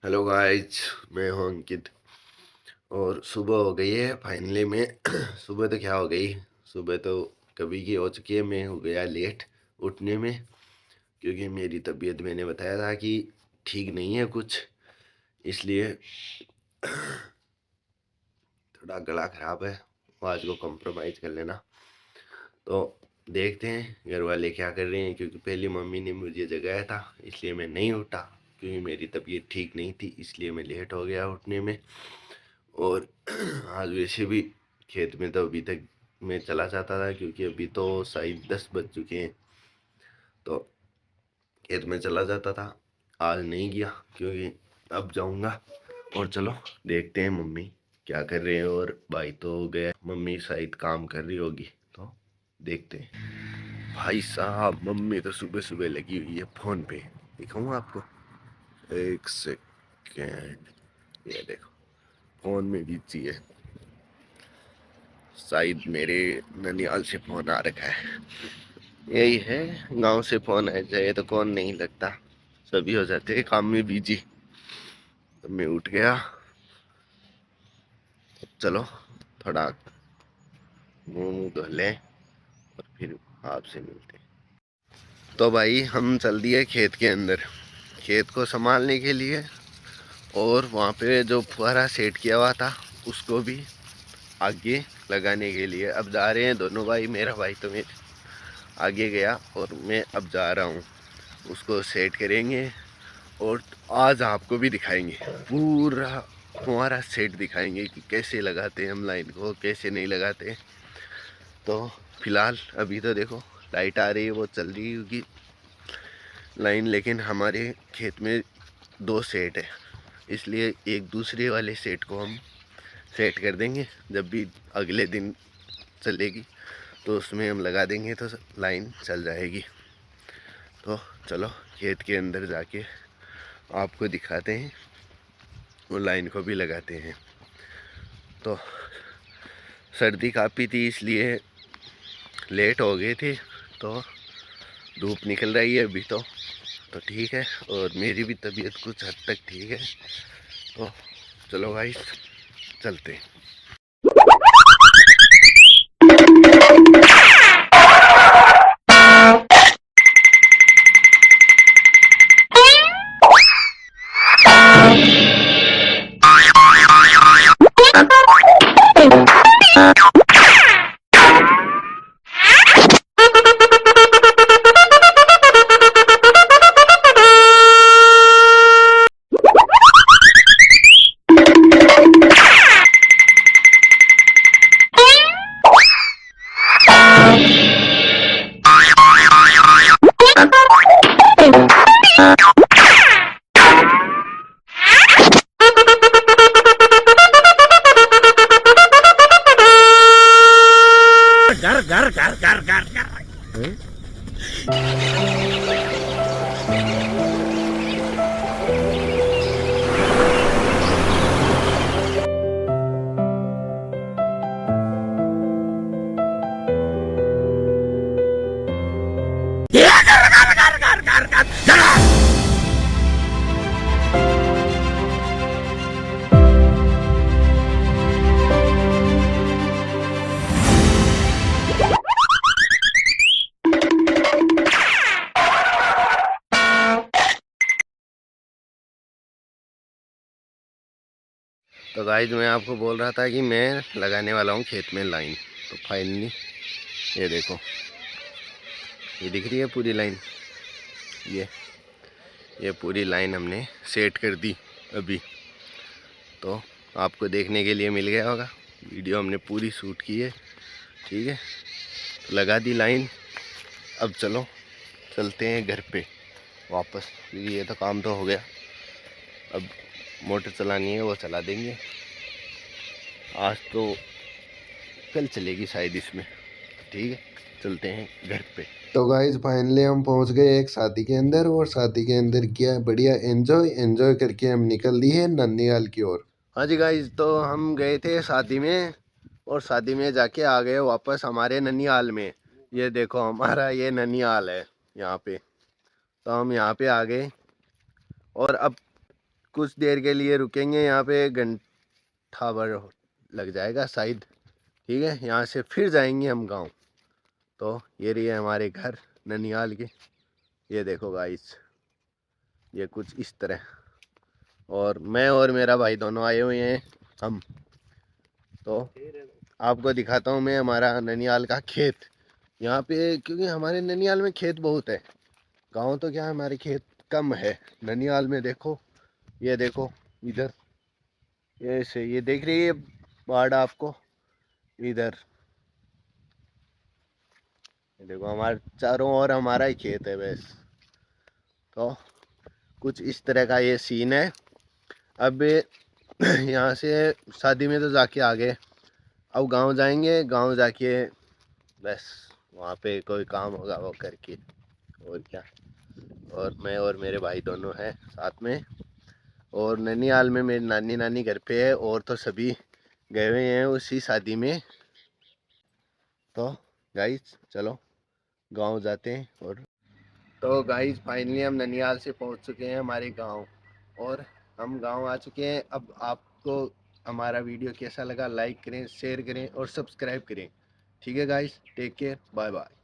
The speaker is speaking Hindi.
हेलो गाइज, मैं हूं अंकित। और सुबह हो गई है फाइनली। मैं सुबह तो क्या हो गई, सुबह तो कभी की हो चुकी है। मैं हो गया लेट उठने में, क्योंकि मेरी तबीयत मैंने बताया था कि ठीक नहीं है कुछ, इसलिए थोड़ा गला ख़राब है। आज को कंप्रोमाइज़ कर लेना। तो देखते हैं घर वाले क्या कर रहे हैं, क्योंकि पहली मम्मी ने मुझे जगाया था, इसलिए मैं नहीं उठा। क्योंकि मेरी तबीयत ठीक नहीं थी, इसलिए मैं लेट हो गया उठने में। और आज वैसे भी खेत में तो अभी तक मैं चला जाता था, क्योंकि अभी तो शायद 10 बज चुके हैं। तो खेत में चला जाता था, आज नहीं गया, क्योंकि अब जाऊंगा। और चलो देखते हैं मम्मी क्या कर रहे हैं। और भाई तो गया, मम्मी शायद काम कर रही होगी, तो देखते हैं। भाई साहब, मम्मी तो सुबह सुबह लगी हुई है फ़ोन पे। दिखाऊँ आपको, एक सेकेंड। ये देखो, फ़ोन में बिजी है। शायद मेरे ननियाल से फ़ोन आ रखा है। यही है, गांव से फ़ोन आ जाए तो कौन नहीं लगता, सभी हो जाते हैं काम में बिजी। तो मैं उठ गया। चलो थोड़ा मुंह मुँह धो लें और फिर आपसे मिलते हैं। तो भाई हम चल दिए खेत के अंदर, खेत को संभालने के लिए। और वहाँ पे जो फुहारा सेट किया हुआ था उसको भी आगे लगाने के लिए अब जा रहे हैं दोनों भाई। मेरा भाई तो मेरे आगे गया और मैं अब जा रहा हूँ, उसको सेट करेंगे। और आज आपको भी दिखाएंगे, पूरा फुहारा सेट दिखाएंगे कि कैसे लगाते हैं हम लाइन को, कैसे नहीं लगाते। तो फिलहाल अभी तो देखो लाइट आ रही है, वो चल रही होगी लाइन, लेकिन हमारे खेत में 2 सेट है, इसलिए एक दूसरे वाले सेट को हम सेट कर देंगे। जब भी अगले दिन चलेगी तो उसमें हम लगा देंगे, तो लाइन चल जाएगी। तो चलो खेत के अंदर जाके आपको दिखाते हैं और लाइन को भी लगाते हैं। तो सर्दी काफ़ी थी, इसलिए लेट हो गए थे। तो धूप निकल रही है अभी तो ठीक है। और मेरी भी तबीयत कुछ हद तक ठीक है। तो चलो भाई चलते हैं। घर घर घर घर घर घर। तो गाइस, मैं आपको बोल रहा था कि मैं लगाने वाला हूँ खेत में लाइन। तो फाइनली ये देखो, ये दिख रही है पूरी लाइन। ये पूरी लाइन हमने सेट कर दी अभी। तो आपको देखने के लिए मिल गया होगा, वीडियो हमने पूरी शूट की है। ठीक है, तो लगा दी लाइन। अब चलो चलते हैं घर पे वापस, क्योंकि ये तो काम तो हो गया। अब मोटर चलानी है, वो चला देंगे। आज तो कल चलेगी शायद इसमें। ठीक है, चलते हैं घर पे। तो गाइज फाइनली हम पहुंच गए एक शादी के अंदर, और शादी के अंदर किया बढ़िया एंजॉय करके हम निकल दिए ननिहाल की ओर। हाँ जी गाइज, तो हम गए थे शादी में, और शादी में जाके आ गए वापस हमारे ननिहाल में। ये देखो हमारा ये ननिहाल है यहाँ पे। तो हम यहाँ पे आ गए, और अब कुछ देर के लिए रुकेंगे यहाँ पे, घंटा भर लग जाएगा शायद। ठीक है, यहाँ से फिर जाएंगे हम गांव। तो ये रही है हमारे घर ननिहाल के। ये देखो गाइस, ये कुछ इस तरह। और मैं और मेरा भाई दोनों आए हुए हैं हम। तो आपको दिखाता हूँ मैं हमारा ननिहाल का खेत यहाँ पे, क्योंकि हमारे ननिहाल में खेत बहुत है। गांव तो क्या है, हमारे खेत कम है। ननिहाल में देखो, ये देखो इधर, ये देख रही है बाढ़ आपको इधर। ये देखो हमारे चारों ओर हमारा ही खेत है बस। तो कुछ इस तरह का ये सीन है। अब यहाँ से शादी में तो जाके आ गए, अब गांव जाएंगे। गांव जाके बस वहाँ पे कोई काम होगा वो करके, और क्या। और मैं और मेरे भाई दोनों हैं साथ में। और नैनीहाल में मेरी नानी नानी घर पे है, और तो सभी गए हुए हैं उसी शादी में। तो गाइस चलो गांव जाते हैं। और तो गाइस फाइनली हम ननिहाल से पहुंच चुके हैं हमारे गांव, और हम गांव आ चुके हैं। अब आपको हमारा वीडियो कैसा लगा, लाइक करें, शेयर करें और सब्सक्राइब करें। ठीक है guys, take care, bye bye.